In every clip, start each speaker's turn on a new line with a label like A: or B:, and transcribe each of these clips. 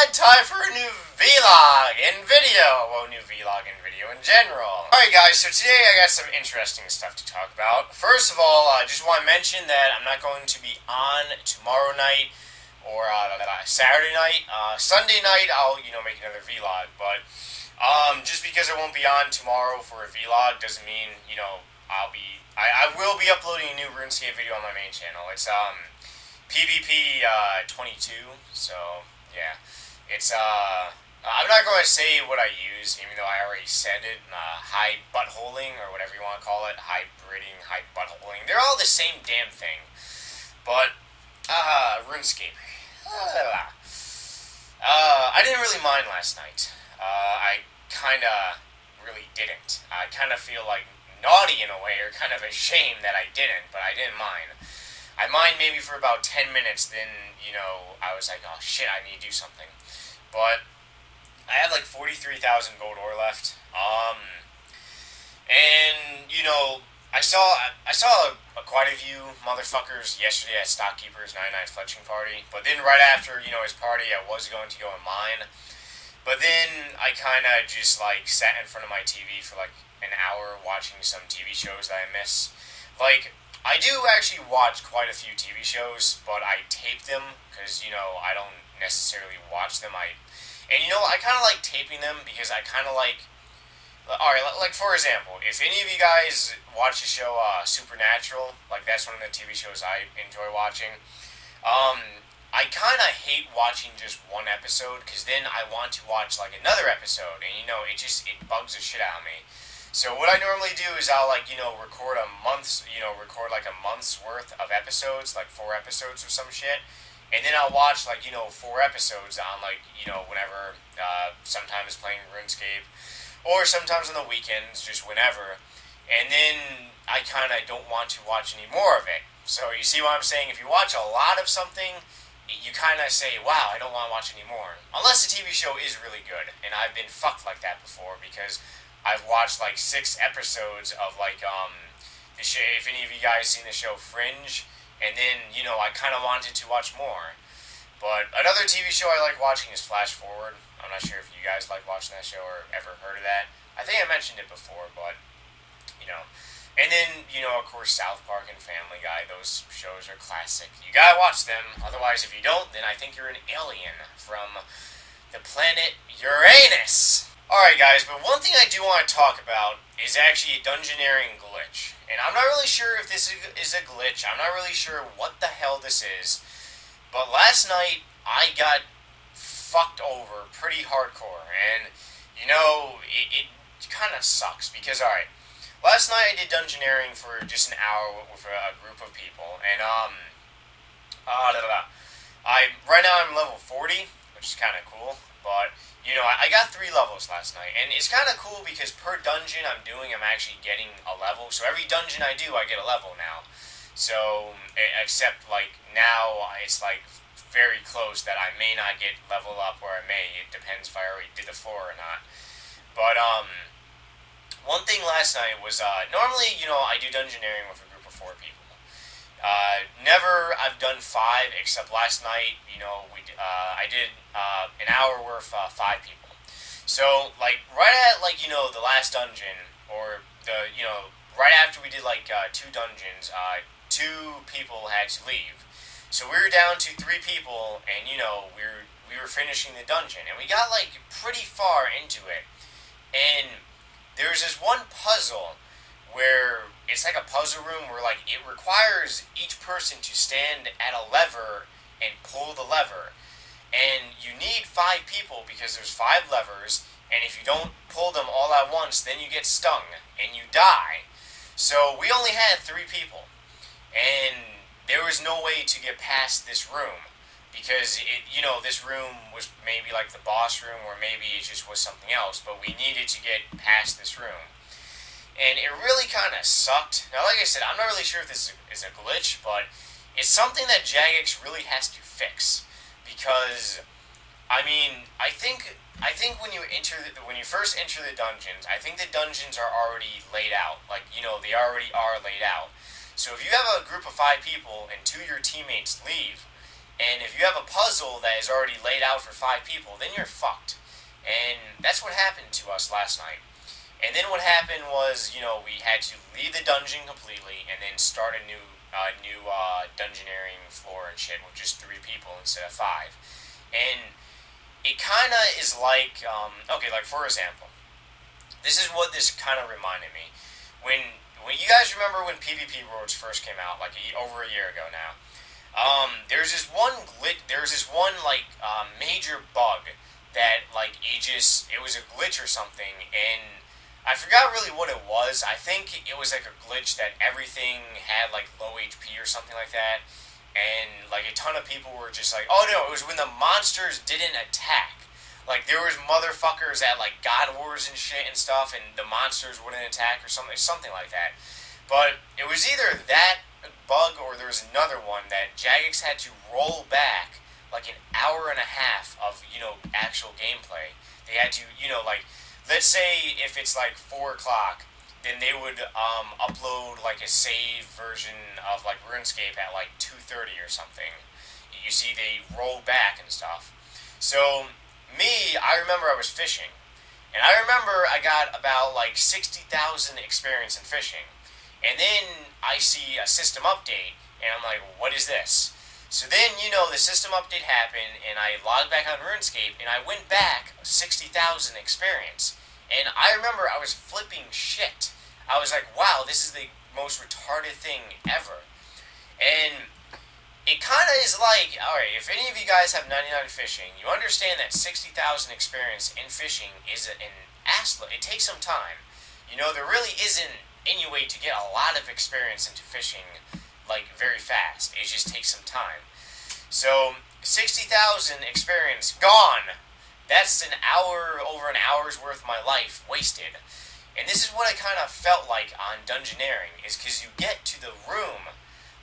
A: time for a new vlog and video. Well, new vlog and video in general. Alright guys, so today I got some interesting stuff to talk about. First of all, I just want to mention that I'm not going to be on tomorrow night or Saturday night. Sunday night I'll, make another vlog, but just because I won't be on tomorrow for a vlog doesn't mean, I will be uploading a new Runescape video on my main channel. It's PvP 22, so yeah, it's I'm not going to say what I use, even though I already said it. Hide buttholing, or whatever you want to call it, hide buttholing. They're all the same damn thing. But RuneScape. I didn't really mind last night. I kind of really didn't. I kind of feel like naughty in a way, or kind of ashamed that I didn't, but I didn't mind. I mind maybe for about 10 minutes, then, I was like, oh shit, I need to do something. But I had like 43,000 gold ore left. And, I saw quite a few motherfuckers yesterday at Stockkeeper's 99 Fletching Party. But then right after, his party, I was going to go and mine. But then I kind of just, sat in front of my TV for, an hour watching some TV shows that I miss. I do actually watch quite a few TV shows, but I tape them, because, I don't necessarily watch them. I kind of like taping them, because I kind of alright, for example, if any of you guys watch the show, Supernatural, that's one of the TV shows I enjoy watching, I kind of hate watching just one episode, because then I want to watch, another episode, and, it bugs the shit out of me. So what I normally do is I'll, record a month's worth of episodes, 4 episodes or some shit, and then I'll watch, 4 episodes on, whenever, sometimes playing RuneScape, or sometimes on the weekends, just whenever, and then I kind of don't want to watch any more of it. So you see what I'm saying? If you watch a lot of something, you kind of say, wow, I don't want to watch any more. Unless the TV show is really good, and I've been fucked like that before, because I've watched 6 episodes of the show. If any of you guys seen the show Fringe, and then I kind of wanted to watch more. But another TV show I like watching is Flash Forward. I'm not sure if you guys like watching that show or ever heard of that. I think I mentioned it before, but and then of course South Park and Family Guy. Those shows are classic. You gotta watch them. Otherwise, if you don't, then I think you're an alien from the planet Uranus. Alright guys, but one thing I do want to talk about is actually a Dungeoneering Glitch. And I'm not really sure if this is a glitch. I'm not really sure what the hell this is. But last night, I got fucked over pretty hardcore. And, it kind of sucks. Because, alright, last night I did Dungeoneering for just an hour with a group of people. And, right now I'm level 40, which is kind of cool. But I got 3 levels last night, and it's kind of cool because per dungeon I'm actually getting a level. So every dungeon I do, I get a level now. So, except, now it's, very close that I may not get level up, or I may. It depends if I already did the floor or not. But, one thing last night was, normally, I do Dungeoneering with a group of 4 people. Never I've done 5, except last night, I did an hour worth 5 people. So, right at, the last dungeon, or right after we did, 2 dungeons, 2 people had to leave. So we were down to 3 people, and, we were finishing the dungeon, and we got, pretty far into it. And there was this one puzzle where it's like a puzzle room where, it requires each person to stand at a lever and pull the lever. And you need 5 people because there's 5 levers, and if you don't pull them all at once, then you get stung, and you die. So we only had 3 people, and there was no way to get past this room, because this room was maybe the boss room, or maybe it just was something else, but we needed to get past this room. And it really kind of sucked. Now, like I said, I'm not really sure if this is a glitch, but it's something that Jagex really has to fix. Because, I think when you first enter the dungeons, I think the dungeons are already laid out. They already are laid out. So if you have a group of 5 people and 2 of your teammates leave, And if you have a puzzle that is already laid out for 5 people, then you're fucked. And that's what happened to us last night. And then what happened was, we had to leave the dungeon completely and then start a new dungeoneering floor and shit with just 3 people instead of 5. And it kind of is like, okay, like for example, this is what this kind of reminded me. When you guys remember when PvP Worlds first came out, like over a year ago now, there's this one major bug that like it was a glitch or something, and I forgot really what it was. I think it was like a glitch that everything had like low HP or something like that, and like a ton of people were just like, oh no, it was when the monsters didn't attack. Like there was motherfuckers at like God Wars and shit and stuff, and the monsters wouldn't attack or something like that. But it was either that bug or there was another one that Jagex had to roll back like an hour and a half of actual gameplay. They had to like, let's say if it's like 4 o'clock, then they would upload like a save version of like Runescape at like 2:30 or something. You see, they roll back and stuff. So I remember I was fishing, and I remember I got about like 60,000 experience in fishing, and then I see a system update, and I'm like, what is this? So then, the system update happened, and I logged back on RuneScape, and I went back 60,000 experience. And I remember I was flipping shit. I was like, wow, this is the most retarded thing ever. And it kind of is like, alright, if any of you guys have 99 fishing, you understand that 60,000 experience in fishing is an assload. It takes some time. There really isn't any way to get a lot of experience into fishing like very fast. It just takes some time. So 60,000 experience gone. That's over an hour's worth of my life wasted. And this is what I kind of felt like on Dungeoneering, is because you get to the room.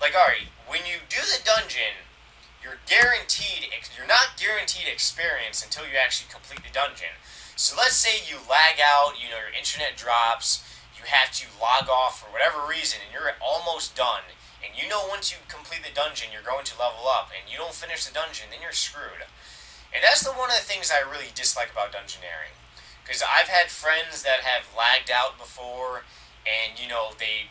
A: Like, alright, when you do the dungeon, you're not guaranteed experience until you actually complete the dungeon. So let's say you lag out, your internet drops, you have to log off for whatever reason, and you're almost done. And once you complete the dungeon, you're going to level up, and you don't finish the dungeon, then you're screwed. And that's one of the things I really dislike about Dungeoneering. Because I've had friends that have lagged out before, and they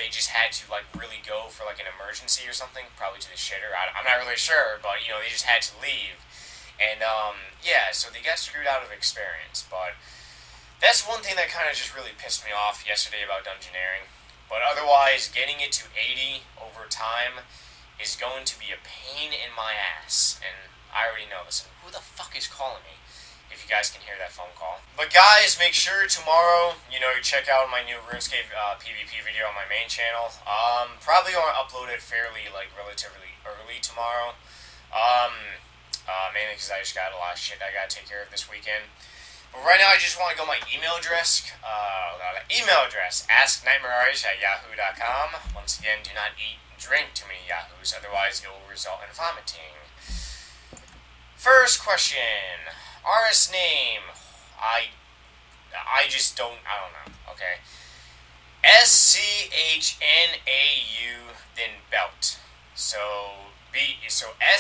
A: just had to like really go for like an emergency or something, probably to the shitter. I'm not really sure, but they just had to leave. And so they got screwed out of experience. But that's one thing that kind of just really pissed me off yesterday about Dungeoneering. But otherwise, getting it to 80 over time is going to be a pain in my ass. And I already know this. And who the fuck is calling me? If you guys can hear that phone call. But guys, make sure tomorrow, you check out my new RuneScape PvP video on my main channel. Probably going to upload it fairly, like, relatively early tomorrow. Mainly because I just got a lot of shit I got to take care of this weekend. But right now, I just want to go my email address. AskNightmareArtist@yahoo.com. Once again, do not drink too many Yahoos, otherwise it will result in vomiting. First question. Artist name. I don't know. Okay. SCHNAU, then belt. So SCHNAUBELT.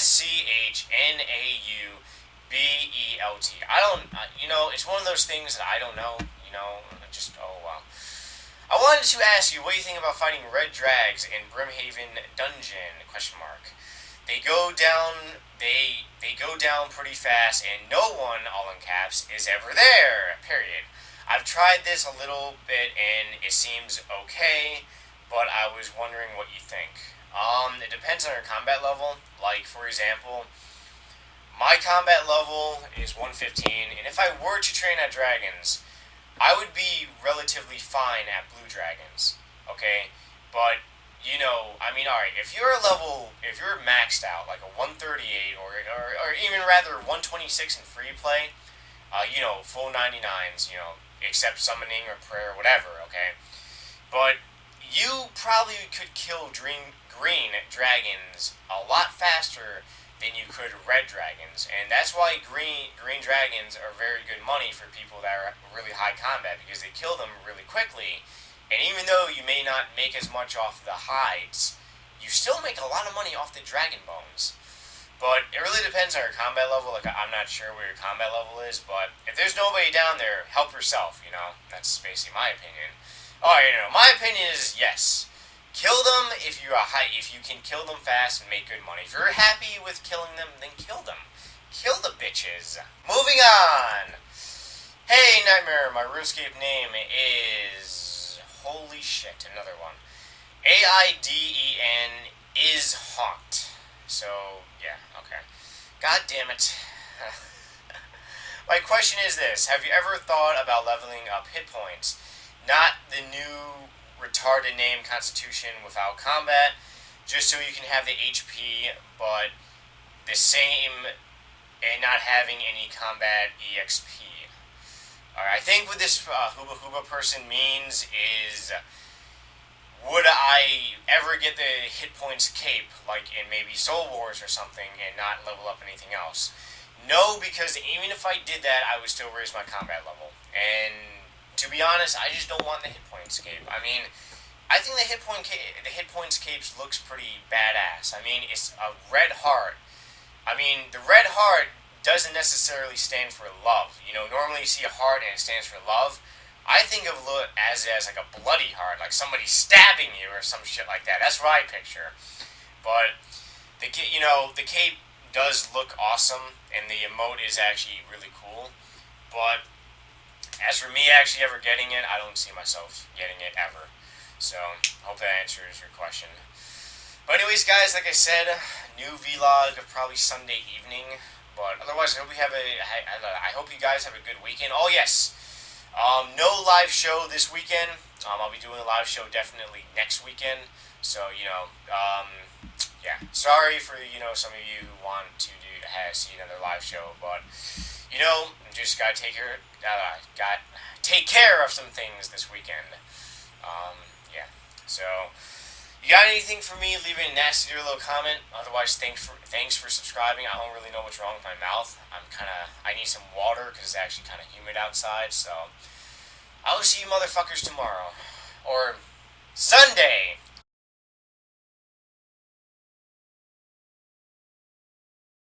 A: It's one of those things that I don't know. Wow. I wanted to ask you what you think about fighting red drags in Brimhaven Dungeon? They go down. They go down pretty fast, and no one, all in caps, is ever there. Period. I've tried this a little bit, and it seems okay, but I was wondering what you think. It depends on your combat level. Like, for example, my combat level is 115, and if I were to train at dragons, I would be relatively fine at blue dragons. Okay, but alright, if you're maxed out, like a 138, or even rather 126 in free play, full 99s, except summoning or prayer, whatever, okay? But you probably could kill green dragons a lot faster than you could red dragons, and that's why green dragons are very good money for people that are really high combat, because they kill them really quickly. And even though you may not make as much off the hides, you still make a lot of money off the dragon bones. But it really depends on your combat level. Like, I'm not sure where your combat level is, but if there's nobody down there, help yourself, That's basically my opinion. Alright, my opinion is yes. Kill them if if you can kill them fast and make good money. If you're happy with killing them, then kill them. Kill the bitches. Moving on. Hey, Nightmare, my Runescape name is... Holy shit, another one. AIDEN is Haunt. So, yeah, okay. God damn it. My question is this. Have you ever thought about leveling up hit points? Not the new retarded name Constitution without combat, just so you can have the HP, but the same and not having any combat EXP. Alright, I think what this Hooba Hooba person means is... Would I ever get the hit points cape, like in maybe Soul Wars or something, and not level up anything else? No, because even if I did that, I would still raise my combat level. And to be honest, I just don't want the hit points cape. I mean, I think the hit points capes looks pretty badass. I mean, it's a red heart. I mean, the red heart doesn't necessarily stand for love. Normally you see a heart and it stands for love. I think of it as like a bloody heart, like somebody stabbing you or some shit like that. That's what I picture. But the cape does look awesome, and the emote is actually really cool. But as for me actually ever getting it, I don't see myself getting it ever. So hope that answers your question. But anyways, guys, like I said, new vlog probably Sunday evening. But otherwise, I hope you guys have a good weekend. Oh yes. No live show this weekend. I'll be doing a live show definitely next weekend. So, yeah. Sorry for, some of you who want to see another live show, but, just gotta take care of some things this weekend. Yeah. So, you got anything for me? Leave a nasty little comment. Otherwise, thanks for subscribing. I don't really know what's wrong with my mouth. I need some water because it's actually kind of humid outside. So, I will see you motherfuckers tomorrow. Or Sunday.